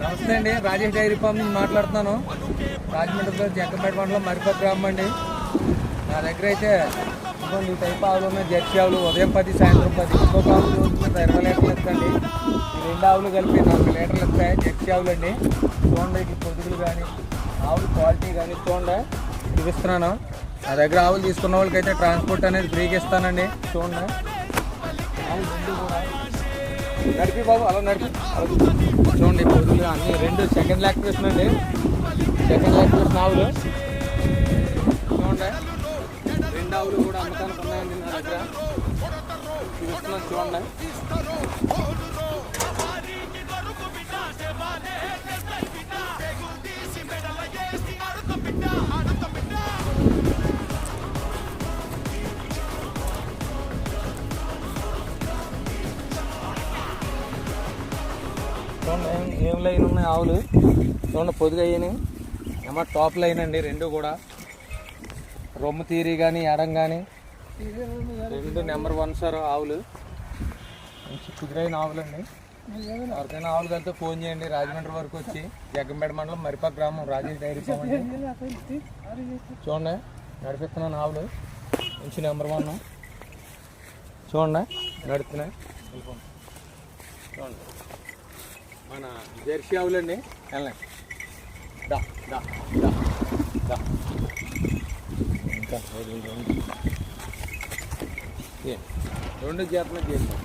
నమస్తే అండి, Rajesh dairy farm నుంచి మాట్లాడుతున్నాను. రాజమండ్రిలో జగ్గంపేట మండలం మరిపక్క గ్రామం అండి. నా దగ్గర అయితే ఇంకొన్ని టైప్ ఆవులు ఉన్నాయి. జెర్సీ ఆవులు ఉదయం 10 సాయంత్రం 10. ఇంకొక ఆవులు రోజు మీద 20 లీటర్లు ఇస్తాండి. ఈ 2 ఆవులు కలిపి 40 లీటర్లు ఇస్తాయి. జెర్సీ ఆవులు అండి. చూడండి, ఇట్లా పొదుగులు కానీ ఆవులు క్వాలిటీ కానీ చూడండి చూపిస్తున్నాను. నా దగ్గర ఆవులు తీసుకున్న వాళ్ళకైతే ట్రాన్స్పోర్ట్ అనేది ఫ్రీగా ఇస్తానండి. చూడండి ఆవులు రెండు కూడా నడిపి బాబు, అలా నడిపి చూడండి. పొద్దుగా అన్ని రెండు సెకండ్ లాక్టేషన్ అండి. సెకండ్ లాక్టేషన్ ఆవులు చూడండి. 2 ఆవులు కూడా అమ్మకానికి ఉన్నాయండి నా దగ్గర. చూస్తున్నాను చూడండి. చూడండి ఏం లైన్ ఉన్నాయి ఆవులు. చూడండి పొద్దుగా అయ్యాయి. ఏమో టాప్ లైన్ అండి. రెండు కూడా రొమ్ము తీరి కానీ ఎడం కానీ రెండు నెంబర్ 1 సార్ ఆవులు. మంచి కుదిరైన ఆవులు అండి. ఎవరికైనా ఆవులు కలితే ఫోన్ చేయండి. రాజమండ్రి వరకు వచ్చి జగ్గంపేట మండలం మరిపక్క గ్రామం రాజేష్ డైరీ ఫామ్ అండి. చూడండి నడిపిస్తున్నాను ఆవులు. మంచి నెంబర్ 1 చూడండి నడుస్తున్నాయి. చూడండి మన జెర్సీ ఆవులండి. వెళ్ళండి దా దా దా దా. ఇంకా రెండు జాతర చేస్తాం.